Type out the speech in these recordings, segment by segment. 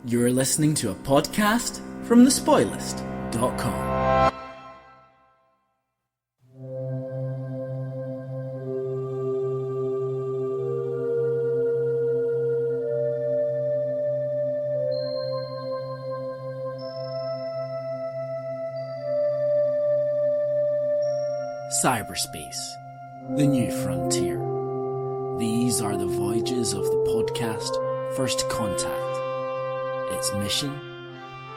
You're listening to a podcast from thespoilist.com. Cyberspace, the new frontier. These are the voyages of the podcast First Contact. Its mission?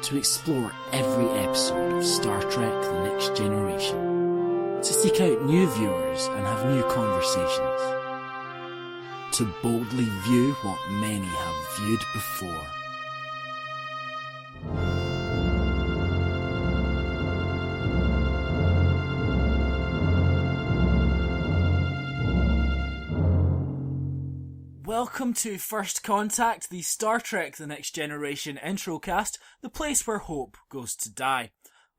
To explore every episode of Star Trek The Next Generation. To seek out new viewers and have new conversations. To boldly view what many have viewed before. Welcome to First Contact, the Star Trek The Next Generation introcast, the place where hope goes to die.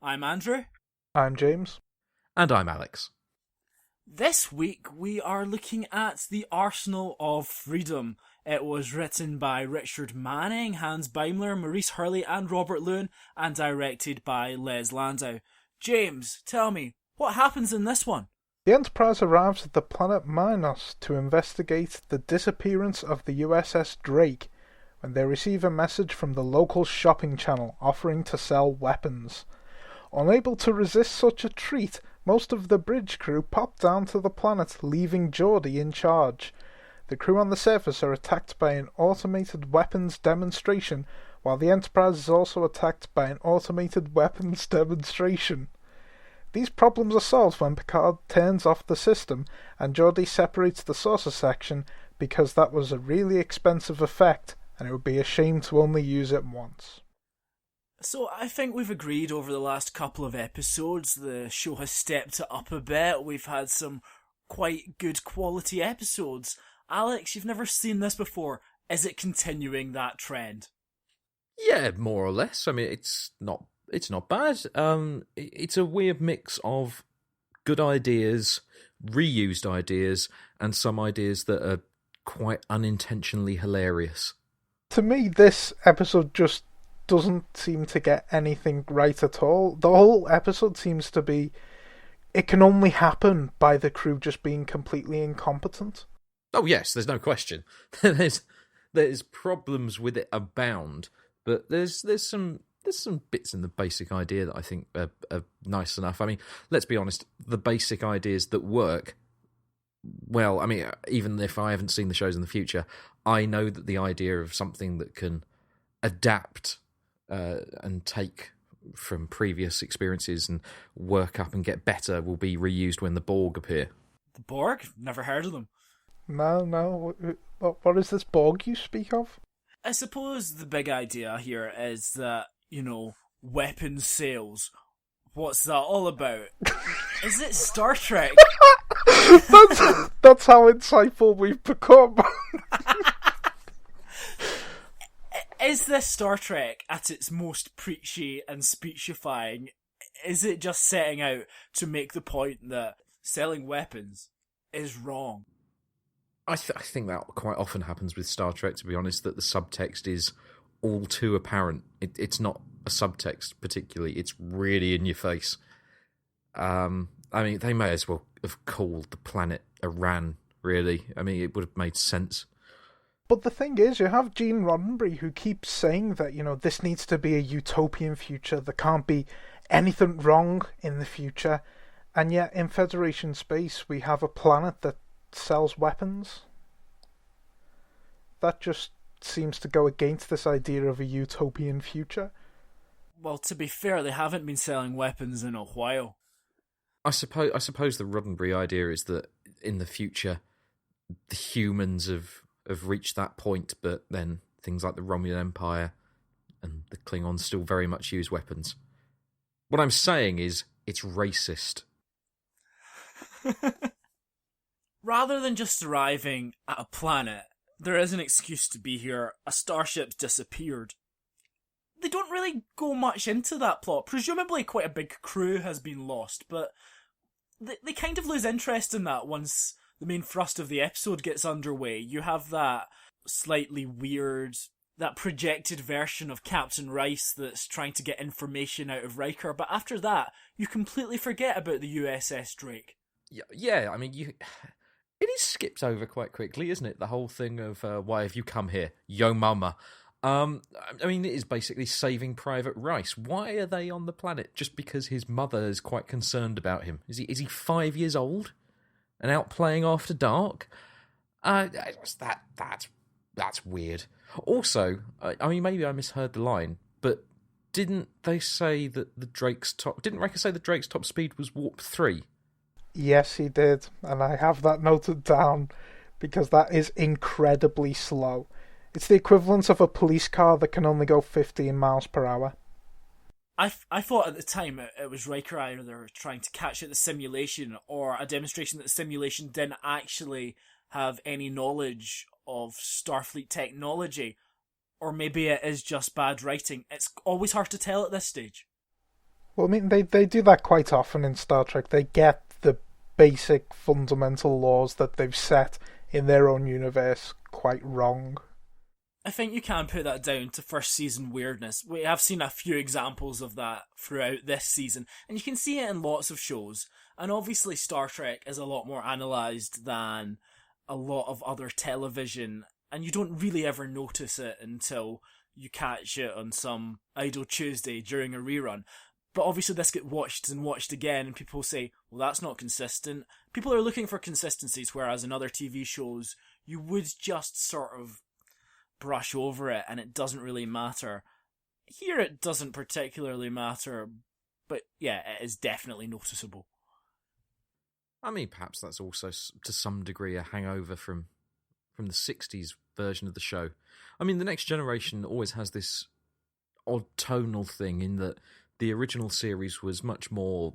I'm Andrew. I'm James. And I'm Alex. This week we are looking at The Arsenal of Freedom. It was written by Richard Manning, Hans Beimler, Maurice Hurley and Robert Lewin, and directed by Les Landau. James, tell me, what happens in this one? The Enterprise arrives at the planet Minos to investigate the disappearance of the USS Drake when they receive a message from the local shopping channel offering to sell weapons. Unable to resist such a treat, most of the bridge crew pop down to the planet, leaving Geordi in charge. The crew on the surface are attacked by an automated weapons demonstration, while the Enterprise is also attacked by an automated weapons demonstration. These problems are solved when Picard turns off the system and Geordi separates the saucer section because that was a really expensive effect and it would be a shame to only use it once. So I think we've agreed over the last couple of episodes the show has stepped it up a bit. We've had some quite good quality episodes. Alex, you've never seen this before. Is it continuing that trend? Yeah, more or less. I mean, it's not bad. It's a weird mix of good ideas, reused ideas, and some ideas that are quite unintentionally hilarious. To me, this episode just doesn't seem to get anything right at all. The whole episode seems to be, it can only happen by the crew just being completely incompetent. Oh yes, there's no question. there's problems with it abound, but there's some bits in the basic idea that I think are nice enough. I mean, let's be honest, the basic ideas that work, well, I mean, even if I haven't seen the shows in the future, I know that the idea of something that can adapt and take from previous experiences and work up and get better will be reused when the Borg appear. The Borg? Never heard of them. No. What is this Borg you speak of? I suppose the big idea here is that, weapons sales. What's that all about? Is it Star Trek? That's how insightful we've become. Is this Star Trek at its most preachy and speechifying? Is it just setting out to make the point that selling weapons is wrong? I think that quite often happens with Star Trek, to be honest, that the subtext is all too apparent. It's not a subtext particularly, it's really in your face. I mean, they may as well have called the planet Iran, really. I mean, it would have made sense. But the thing is, you have Gene Roddenberry who keeps saying that, this needs to be a utopian future, there can't be anything wrong in the future, and yet in Federation space we have a planet that sells weapons. That just seems to go against this idea of a utopian future. Well, to be fair, they haven't been selling weapons in a while. I suppose the Roddenberry idea is that in the future the humans have reached that point, but then things like the Romulan Empire and the Klingons still very much use weapons. What I'm saying is, it's racist. Rather than just arriving at a planet, there is an excuse to be here. A starship's disappeared. They don't really go much into that plot. Presumably quite a big crew has been lost, but they kind of lose interest in that once the main thrust of the episode gets underway. You have that slightly weird that projected version of Captain Rice that's trying to get information out of Riker, but after that, you completely forget about the USS Drake. Yeah, I mean, it is skipped over quite quickly, isn't it? The whole thing of why have you come here, yo mama? I mean, it is basically Saving Private Rice. Why are they on the planet? Just because his mother is quite concerned about him? Is he 5 years old and out playing after dark? That's weird. Also, I mean, maybe I misheard the line, but didn't they say that the Drake's top? Didn't Riker say the Drake's top speed was warp 3? Yes, he did, and I have that noted down because that is incredibly slow. It's the equivalent of a police car that can only go 15 miles per hour. I thought at the time it was Riker either trying to catch at the simulation or a demonstration that the simulation didn't actually have any knowledge of Starfleet technology, or maybe it is just bad writing. It's always hard to tell at this stage. Well, I mean, they do that quite often in Star Trek. They get the basic fundamental laws that they've set in their own universe quite wrong. I think you can put that down to first season weirdness. We have seen a few examples of that throughout this season, and you can see it in lots of shows. And obviously Star Trek is a lot more analysed than a lot of other television, and you don't really ever notice it until you catch it on some idle Tuesday during a rerun. But obviously this gets watched and watched again, and people say, well, that's not consistent. People are looking for consistencies, whereas in other TV shows, you would just sort of brush over it and it doesn't really matter. Here it doesn't particularly matter, but yeah, it is definitely noticeable. I mean, perhaps that's also to some degree a hangover from the 60s version of the show. I mean, The Next Generation always has this odd tonal thing in that the original series was much more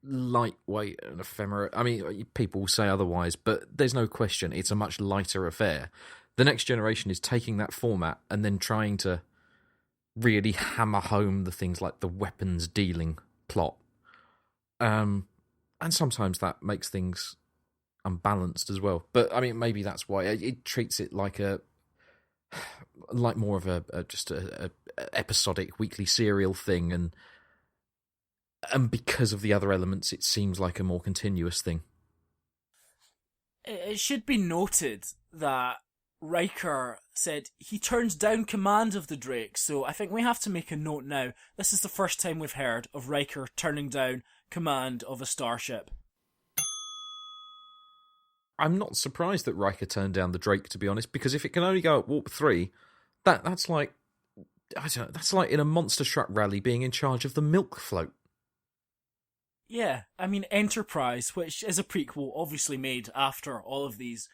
lightweight and ephemeral. I mean, people will say otherwise, but there's no question it's a much lighter affair. The Next Generation is taking that format and then trying to really hammer home the things like the weapons dealing plot. And sometimes that makes things unbalanced as well. But I mean, maybe that's why it treats it like more of a episodic weekly serial thing, and because of the other elements, it seems like a more continuous thing. It should be noted that Riker said he turns down command of the Drake, so I think we have to make a note now. This is the first time we've heard of Riker turning down command of a starship. I'm not surprised that Riker turned down the Drake, to be honest, because if it can only go at warp 3, that's like, I don't know, that's like in a monster truck rally being in charge of the milk float. Yeah, I mean, Enterprise, which is a prequel obviously made after all of these,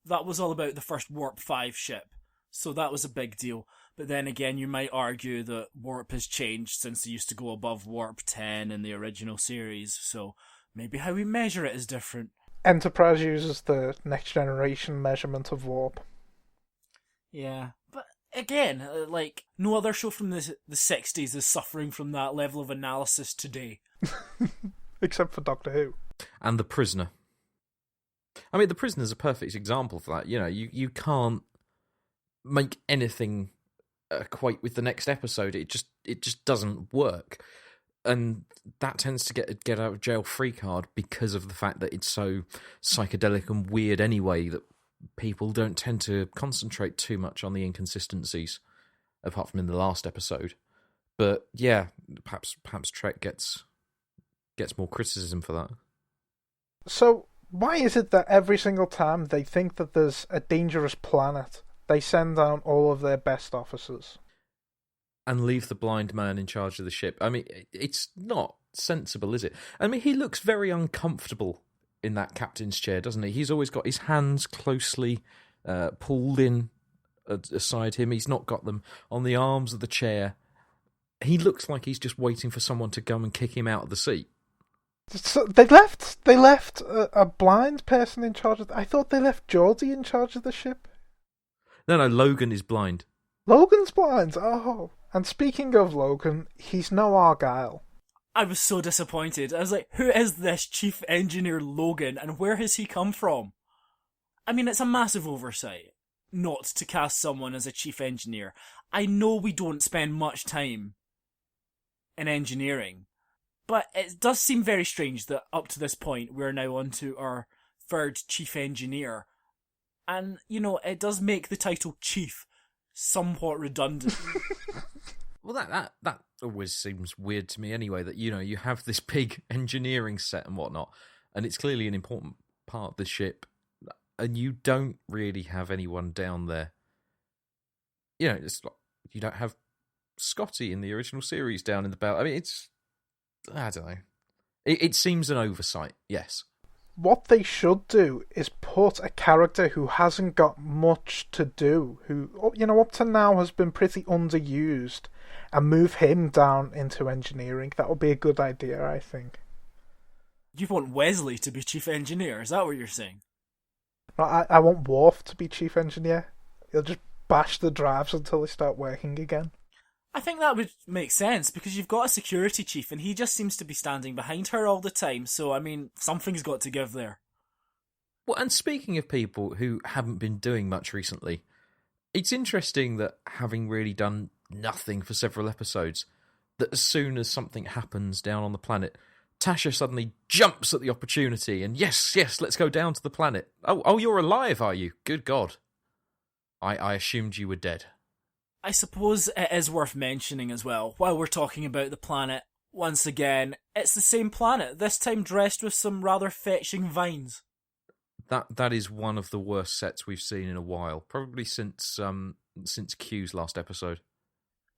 that was all about the first Warp 5 ship, so that was a big deal. But then again, you might argue that Warp has changed since they used to go above Warp 10 in the original series, so maybe how we measure it is different. Enterprise uses the Next Generation measurement of warp. Yeah, but again, like, no other show from the 60s is suffering from that level of analysis today. Except for Doctor Who. And The Prisoner. I mean, The Prisoner's a perfect example for that. You know, you can't make anything equate with the next episode. It just doesn't work. And that tends to get a get out of jail free card because of the fact that it's so psychedelic and weird anyway that people don't tend to concentrate too much on the inconsistencies, apart from in the last episode. But yeah, perhaps Trek gets more criticism for that. So why is it that every single time they think that there's a dangerous planet, they send down all of their best officers? And leave the blind man in charge of the ship. I mean, it's not sensible, is it? I mean, he looks very uncomfortable in that captain's chair, doesn't he? He's always got his hands closely pulled in aside him. He's not got them on the arms of the chair. He looks like he's just waiting for someone to come and kick him out of the seat. So they left a blind person in charge of... I thought they left Geordi in charge of the ship. No, Logan is blind. Logan's blind? Oh. And speaking of Logan, he's no Argyle. I was so disappointed. I was like, who is this Chief Engineer Logan, and where has he come from? I mean, it's a massive oversight. not to cast someone as a chief engineer. I know we don't spend much time in engineering, but it does seem very strange that up to this point we're now on to our third chief engineer. And, it does make the title chief somewhat redundant. Well, that always seems weird to me anyway, that, you have this big engineering set and whatnot, and it's clearly an important part of the ship, and you don't really have anyone down there. It's like, you don't have Scotty in the original series down in the belt. I mean, I don't know. It seems an oversight, yes. What they should do is put a character who hasn't got much to do, who, up to now has been pretty underused, and move him down into engineering. That would be a good idea, I think. You want Wesley to be chief engineer? Is that what you're saying? I want Worf to be chief engineer. He'll just bash the drives until they start working again. I think that would make sense, because you've got a security chief and he just seems to be standing behind her all the time, so, I mean, something's got to give there. Well, and speaking of people who haven't been doing much recently, it's interesting that, having really done nothing for several episodes, that as soon as something happens down on the planet, Tasha suddenly jumps at the opportunity and yes, let's go down to the planet. Oh, you're alive, are you? Good God. I assumed you were dead. I suppose it is worth mentioning as well, while we're talking about the planet, once again, it's the same planet, this time dressed with some rather fetching vines. That is one of the worst sets we've seen in a while, probably since Q's last episode.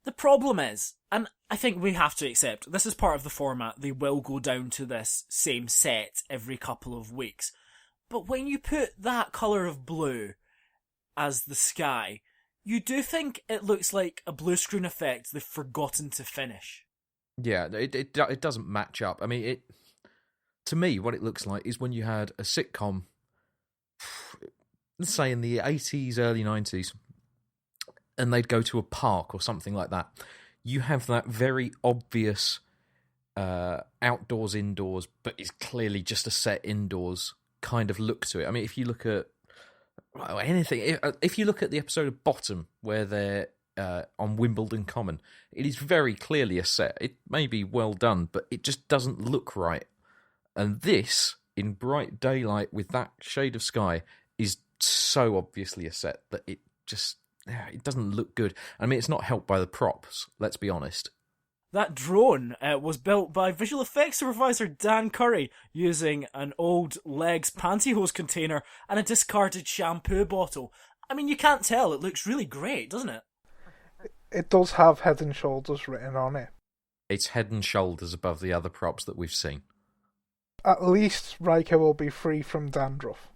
The problem is, and I think we have to accept, this is part of the format, they will go down to this same set every couple of weeks. But when you put that colour of blue as the sky, you do think it looks like a blue screen effect they've forgotten to finish. Yeah, it doesn't match up. I mean, to me, what it looks like is when you had a sitcom, let's say in the 80s, early 90s, and they'd go to a park or something like that. You have that very obvious outdoors, indoors, but it's clearly just a set indoors kind of look to it. I mean, if you look at anything, if you look at the episode of Bottom, where they're on Wimbledon Common, it is very clearly a set. It may be well done, but it just doesn't look right. And this, in bright daylight with that shade of sky, is so obviously a set that it doesn't look good. I mean, it's not helped by the props, let's be honest. That drone was built by visual effects supervisor Dan Curry using an old Legs pantyhose container and a discarded shampoo bottle. I mean, you can't tell. It looks really great, doesn't it? It does have Head and Shoulders written on it. It's head and shoulders above the other props that we've seen. At least Riker will be free from dandruff.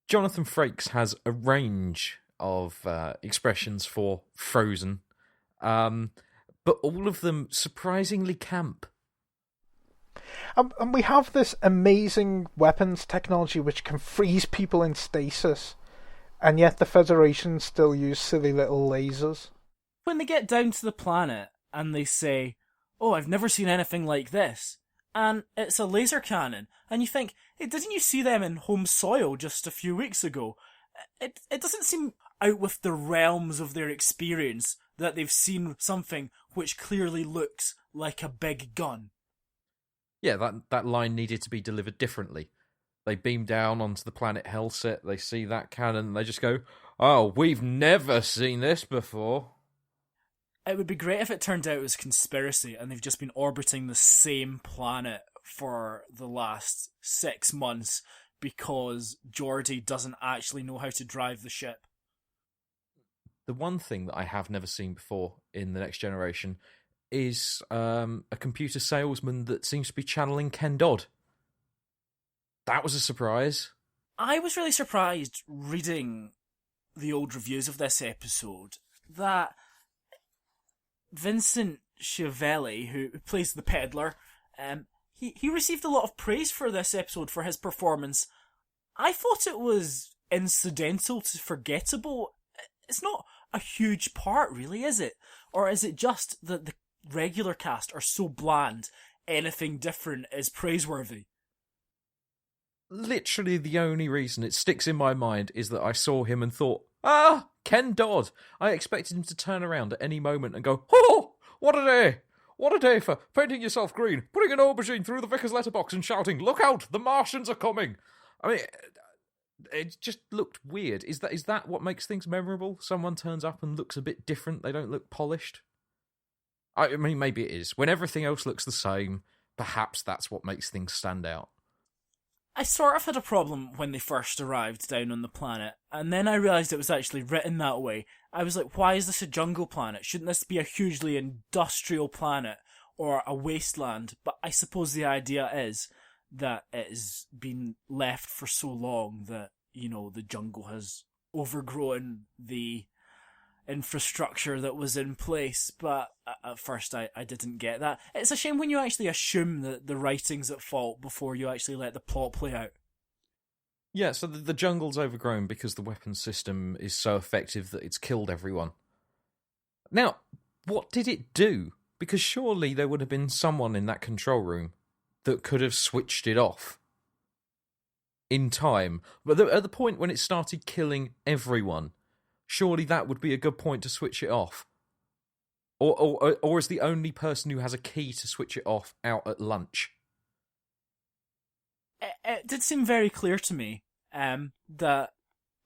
Jonathan Frakes has a range of expressions for Frozen, but all of them surprisingly camp. And we have this amazing weapons technology which can freeze people in stasis, and yet the Federation still use silly little lasers. When they get down to the planet and they say, "Oh, I've never seen anything like this," and it's a laser cannon, and you think, hey, didn't you see them in home soil just a few weeks ago? It doesn't seem out with the realms of their experience that they've seen something which clearly looks like a big gun. Yeah, that line needed to be delivered differently. They beam down onto the planet Hellset, they see that cannon, and they just go, "Oh, we've never seen this before." It would be great if it turned out it was conspiracy and they've just been orbiting the same planet for the last 6 months because Geordi doesn't actually know how to drive the ship. The one thing that I have never seen before in The Next Generation is a computer salesman that seems to be channeling Ken Dodd. That was a surprise. I was really surprised reading the old reviews of this episode that Vincent Schiavelli, who plays the peddler, he received a lot of praise for this episode for his performance. I thought it was incidental to forgettable. It's not a huge part, really, is it? Or is it just that the regular cast are so bland, anything different is praiseworthy? Literally the only reason it sticks in my mind is that I saw him and thought, Ah, Ken Dodd. I expected him to turn around at any moment and go, "Oh, what a day! What a day for painting yourself green, putting an aubergine through the vicar's letterbox and shouting, 'Look out, the Martians are coming!'" I mean, it just looked weird. Is that what makes things memorable? Someone turns up and looks a bit different. They don't look polished. I mean, maybe it is. When everything else looks the same, perhaps that's what makes things stand out. I sort of had a problem when they first arrived down on the planet, and then I realised it was actually written that way. I was like, why is this a jungle planet? Shouldn't this be a hugely industrial planet or a wasteland? But I suppose the idea is that it has been left for so long that, the jungle has overgrown the infrastructure that was in place. But at first I didn't get that. It's a shame when you actually assume that the writing's at fault before you actually let the plot play out. Yeah, so the jungle's overgrown because the weapon system is so effective that it's killed everyone. Now, what did it do? Because surely there would have been someone in that control room that could have switched it off in time. But at the point when it started killing everyone, surely that would be a good point to switch it off. Or is the only person who has a key to switch it off out at lunch? It did seem very clear to me that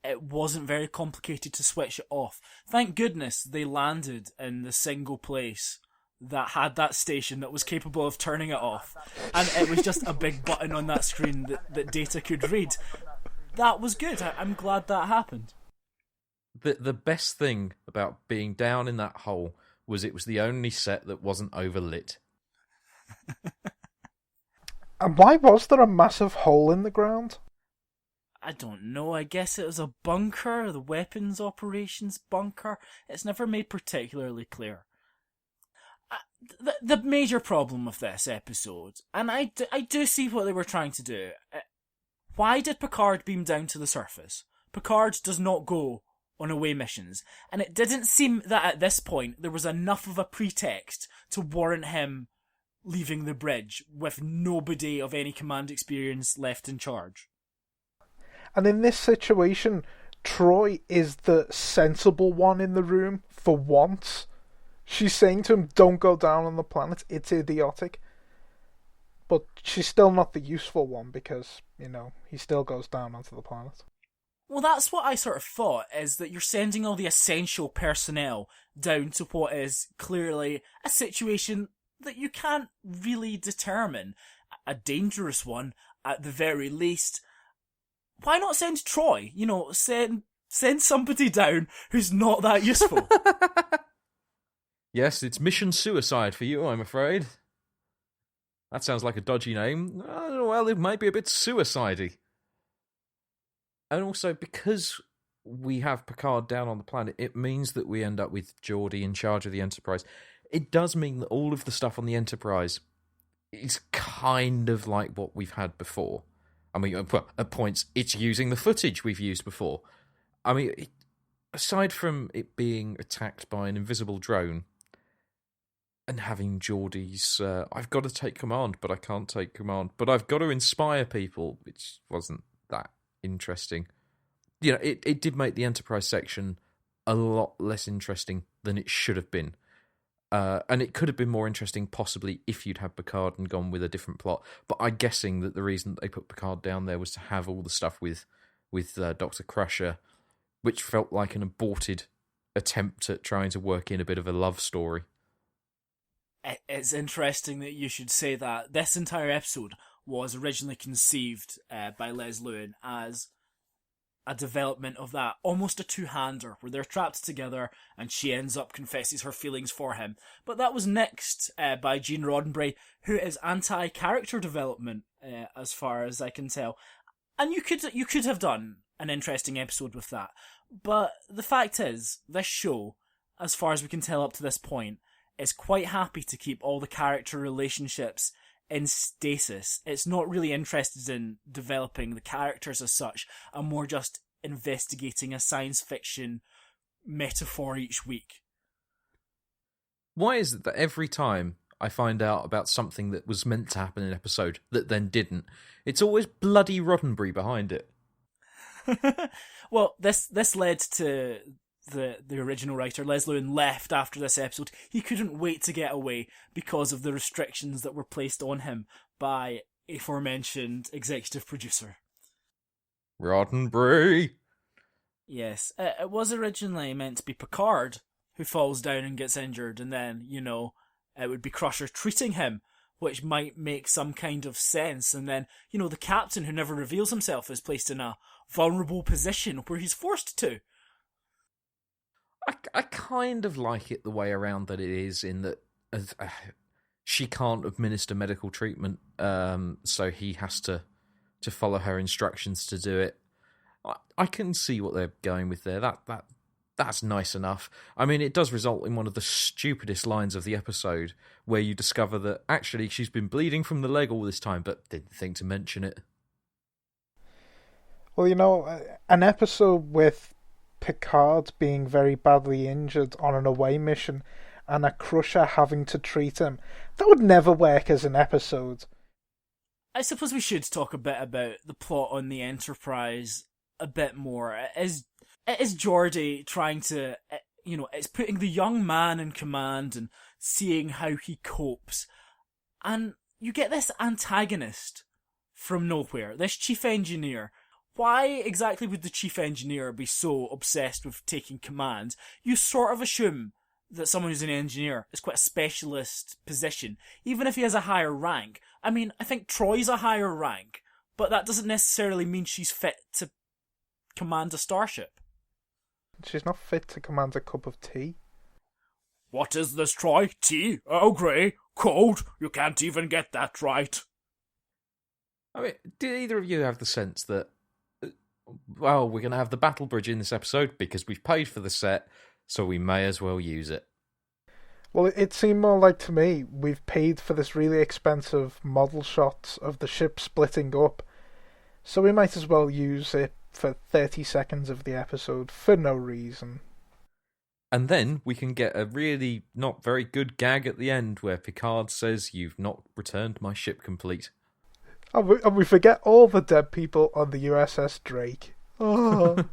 it wasn't very complicated to switch it off. Thank goodness they landed in the single place that had that station that was capable of turning it off. And it was just a big button on that screen that Data could read. That was good. I'm glad that happened. The best thing about being down in that hole was it was the only set that wasn't overlit. And why was there a massive hole in the ground? I don't know. I guess it was a bunker, the weapons operations bunker. It's never made particularly clear. The major problem with this episode, and I do see what they were trying to do. Why did Picard beam down to the surface? Picard does not go on away missions, and it didn't seem that at this point there was enough of a pretext to warrant him leaving the bridge with nobody of any command experience left in charge. And in this situation, Troy is the sensible one in the room for once. She's saying to him, don't go down on the planet, it's idiotic. But she's still not the useful one because, he still goes down onto the planet. Well, that's what I sort of thought, is that you're sending all the essential personnel down to what is clearly a situation that you can't really determine. A dangerous one, at the very least. Why not send Troy? Send somebody down who's not that useful. Yes, it's Mission Suicide for you, I'm afraid. That sounds like a dodgy name. Well, it might be a bit suicide-y. And also, because we have Picard down on the planet, it means that we end up with Geordi in charge of the Enterprise. It does mean that all of the stuff on the Enterprise is kind of like what we've had before. I mean, at points, it's using the footage we've used before. I mean, aside from it being attacked by an invisible drone and having Geordi's, I've got to take command, but I can't take command, but I've got to inspire people, which wasn't that interesting. It did make the Enterprise section a lot less interesting than it should have been. And it could have been more interesting, possibly, if you'd had Picard and gone with a different plot. But I'm guessing that the reason that they put Picard down there was to have all the stuff with Dr. Crusher, which felt like an aborted attempt at trying to work in a bit of a love story. It's interesting that you should say that. This entire episode was originally conceived by Les Lewin as a development of that, almost a two-hander, where they're trapped together and she ends up confesses her feelings for him. But that was nixed by Gene Roddenberry, who is anti-character development, as far as I can tell. And you could have done an interesting episode with that. But the fact is, this show, as far as we can tell up to this point, is quite happy to keep all the character relationships in stasis. It's not really interested in developing the characters as such, and more just investigating a science fiction metaphor each week. Why is it that every time I find out about something that was meant to happen in an episode that then didn't, it's always bloody Roddenberry behind it? Well, this led to the original writer, Les Lewin, left after this episode. He couldn't wait to get away because of the restrictions that were placed on him by aforementioned executive producer. Roddenberry. Yes, it was originally meant to be Picard who falls down and gets injured, and then, it would be Crusher treating him, which might make some kind of sense, and then, the captain, who never reveals himself, is placed in a vulnerable position where he's forced to. I kind of like it the way around that it is, in that she can't administer medical treatment, so he has to follow her instructions to do it. I can see what they're going with there. That's nice enough. I mean, it does result in one of the stupidest lines of the episode, where you discover that actually she's been bleeding from the leg all this time, but didn't think to mention it. Well, an episode with Picard being very badly injured on an away mission and a Crusher having to treat him, that would never work as an episode. I suppose we should talk a bit about the plot on the Enterprise a bit more. It is Geordi trying to, it's putting the young man in command and seeing how he copes. And you get this antagonist from nowhere, this chief engineer. Why exactly would the chief engineer be so obsessed with taking command? You sort of assume that someone who's an engineer is quite a specialist position, even if he has a higher rank. I mean, I think Troy's a higher rank, but that doesn't necessarily mean she's fit to command a starship. She's not fit to command a cup of tea. What is this, Troy? Tea? Earl Grey? Cold? You can't even get that right. I mean, did either of you have the sense that, well, we're going to have the battle bridge in this episode because we've paid for the set, so we may as well use it? Well, it seemed more like to me, we've paid for this really expensive model shots of the ship splitting up, so we might as well use it for 30 seconds of the episode for no reason. And then we can get a really not very good gag at the end where Picard says, "You've not returned my ship complete." And we forget all the dead people on the USS Drake. Oh.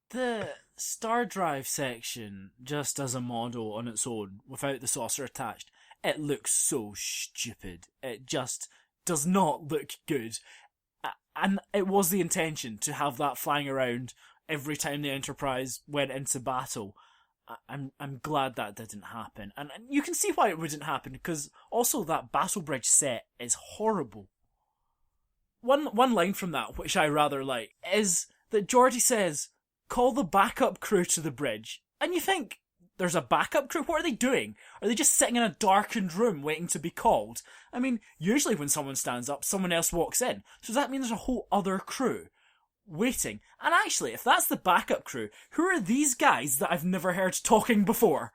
The star drive section, just as a model on its own, without the saucer attached, it looks so stupid. It just does not look good. And it was the intention to have that flying around every time the Enterprise went into battle. I'm glad that didn't happen. And you can see why it wouldn't happen, because also that battle bridge set is horrible. One line from that, which I rather like, is that Geordi says, "Call the backup crew to the bridge." And you think, there's a backup crew? What are they doing? Are they just sitting in a darkened room waiting to be called? I mean, usually when someone stands up, someone else walks in. So does that mean there's a whole other crew waiting? And actually, if that's the backup crew, who are these guys that I've never heard talking before?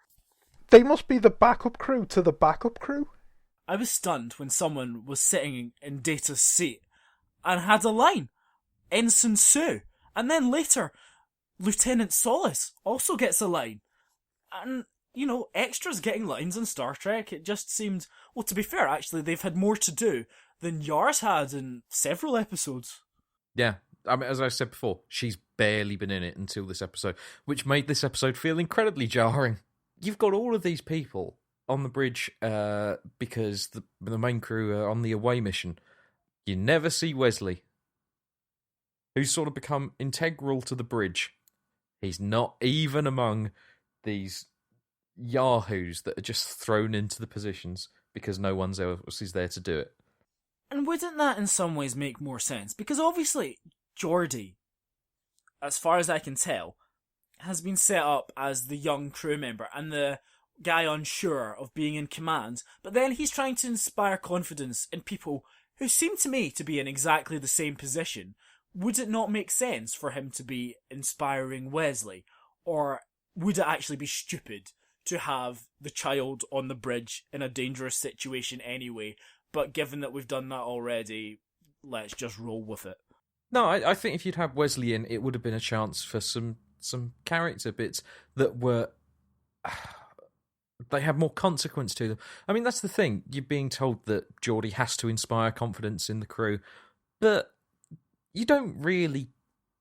They must be the backup crew to the backup crew. I was stunned when someone was sitting in Data's seat and had a line. Ensign Sue. And then later, Lieutenant Solace also gets a line. And, extras getting lines in Star Trek, it just seemed... Well, to be fair, actually, they've had more to do than Yars had in several episodes. Yeah, I mean, as I said before, she's barely been in it until this episode, which made this episode feel incredibly jarring. You've got all of these people on the bridge because the main crew are on the away mission. You never see Wesley, who's sort of become integral to the bridge. He's not even among these yahoos that are just thrown into the positions because no one else is there to do it. And wouldn't that in some ways make more sense? Because obviously, Geordi, as far as I can tell, has been set up as the young crew member and the guy unsure of being in command, but then he's trying to inspire confidence in people who seem to me to be in exactly the same position. Would it not make sense for him to be inspiring Wesley? Or would it actually be stupid to have the child on the bridge in a dangerous situation anyway, but given that we've done that already, let's just roll with it? No, I think if you'd had Wesley in, it would have been a chance for some character bits that were... They have more consequence to them. I mean, that's the thing. You're being told that Geordi has to inspire confidence in the crew, but you don't really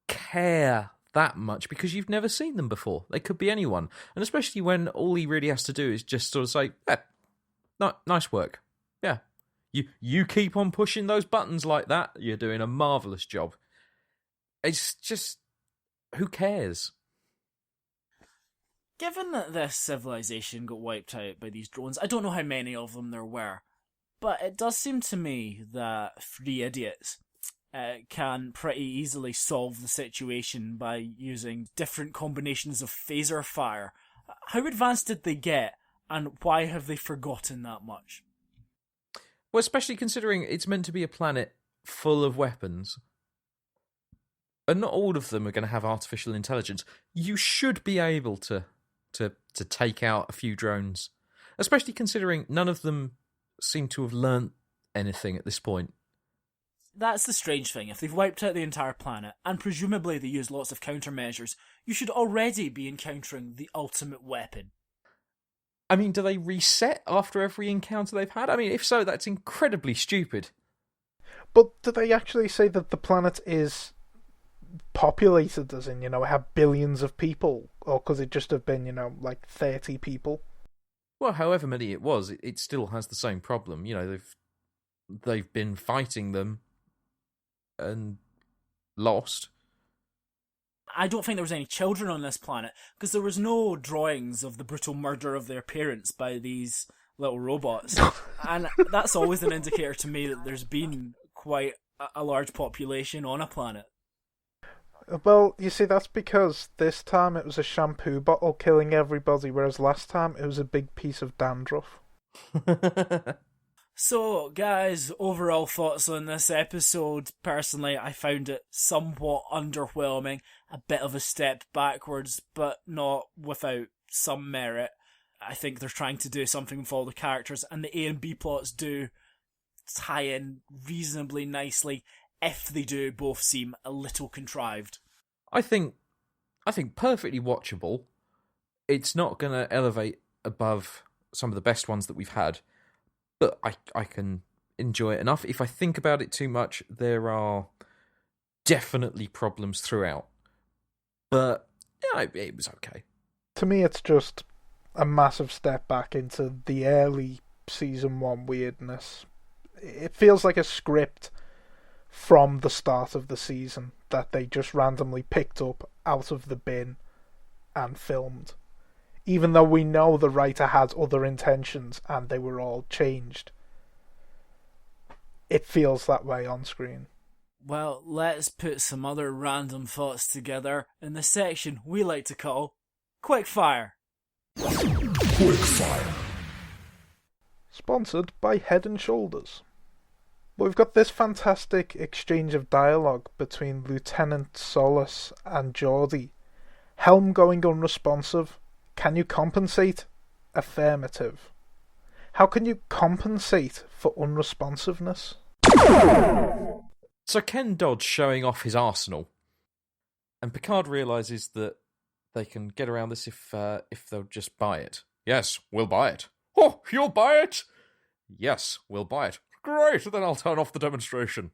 care that much because you've never seen them before. They could be anyone. And especially when all he really has to do is just sort of say, nice work. Yeah. You keep on pushing those buttons like that, you're doing a marvellous job. It's just, who cares? Given that this civilization got wiped out by these drones, I don't know how many of them there were, but it does seem to me that 3 idiots can pretty easily solve the situation by using different combinations of phaser fire. How advanced did they get, and why have they forgotten that much? Well, especially considering it's meant to be a planet full of weapons. And not all of them are going to have artificial intelligence. You should be able to take out a few drones. Especially considering none of them seem to have learnt anything at this point. That's the strange thing. If they've wiped out the entire planet, and presumably they use lots of countermeasures, you should already be encountering the ultimate weapon. I mean, do they reset after every encounter they've had? I mean, if so, that's incredibly stupid. But do they actually say that the planet is populated, as in, have billions of people? Or could it just have been, like 30 people? Well, however many it was, it still has the same problem. They've been fighting them and lost. I don't think there was any children on this planet, because there was no drawings of the brutal murder of their parents by these little robots. And that's always an indicator to me that there's been quite a large population on a planet. Well, you see, that's because this time it was a shampoo bottle killing everybody, whereas last time it was a big piece of dandruff. So, guys, overall thoughts on this episode. Personally, I found it somewhat underwhelming, a bit of a step backwards, but not without some merit. I think they're trying to do something with all the characters, and the A and B plots do tie in reasonably nicely. If they do, both seem a little contrived. I think perfectly watchable. It's not going to elevate above some of the best ones that we've had, but I can enjoy it enough. If I think about it too much, there are definitely problems throughout. But yeah, it was okay. To me, it's just a massive step back into the early season 1 weirdness. It feels like a script from the start of the season that they just randomly picked up out of the bin and filmed. Even though we know the writer had other intentions and they were all changed. It feels that way on screen. Well, let's put some other random thoughts together in the section we like to call Quickfire. Quickfire. Sponsored by Head and Shoulders. We've got this fantastic exchange of dialogue between Lieutenant Solace and Geordie. Helm going unresponsive. Can you compensate? Affirmative. How can you compensate for unresponsiveness? So Ken Dodge showing off his arsenal, and Picard realises that they can get around this if they'll just buy it. Yes, we'll buy it. Oh, you'll buy it? Yes, we'll buy it. Great, then I'll turn off the demonstration.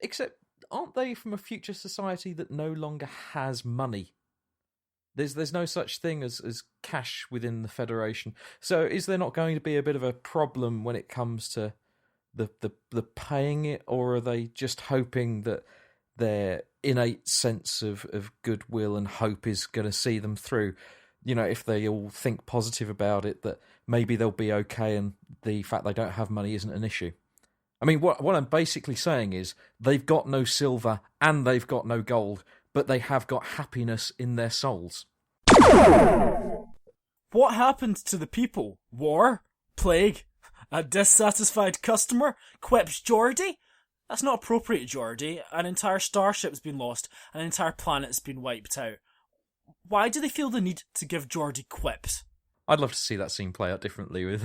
Except, aren't they from a future society that no longer has money? There's no such thing as cash within the Federation. So is there not going to be a bit of a problem when it comes to the paying it, or are they just hoping that their innate sense of goodwill and hope is going to see them through? If they all think positive about it, that maybe they'll be okay and the fact they don't have money isn't an issue. I mean, what I'm basically saying is they've got no silver and they've got no gold, but they have got happiness in their souls. What happened to the people? War? Plague? A dissatisfied customer? Quips Geordie? That's not appropriate, Geordie. An entire starship's been lost, an entire planet's been wiped out. Why do they feel the need to give Geordie quips? I'd love to see that scene play out differently with,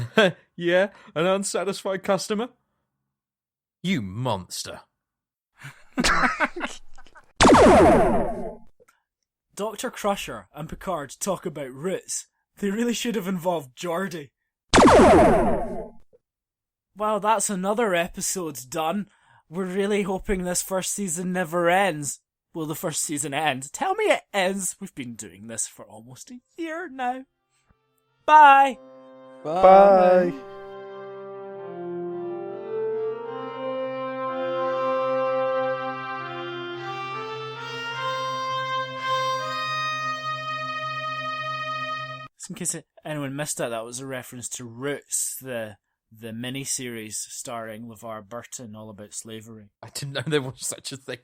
yeah, an unsatisfied customer? You monster. Dr. Crusher and Picard talk about roots. They really should have involved Geordie. Well, that's another episode done. We're really hoping this first season never ends. will the first season end? Tell me it ends. We've been doing this for almost a year now. Bye! Bye. In case anyone missed that was a reference to Roots, the mini-series starring LeVar Burton, all about slavery. I didn't know there was such a thing.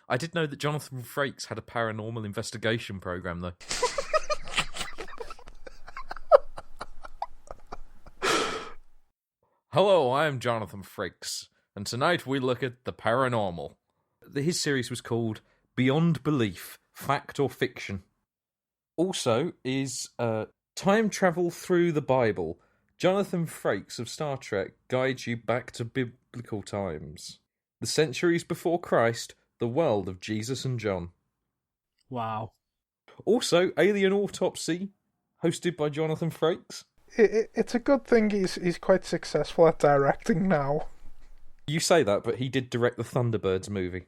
I did know that Jonathan Frakes had a paranormal investigation program, though. Hello, I am Jonathan Frakes, and tonight we look at the paranormal. His series was called Beyond Belief, Fact or Fiction. Also is Time Travel Through the Bible. Jonathan Frakes of Star Trek guides you back to biblical times. The Centuries Before Christ, The World of Jesus and John. Wow. Also, Alien Autopsy, hosted by Jonathan Frakes. It's a good thing he's quite successful at directing now. You say that, but he did direct the Thunderbirds movie.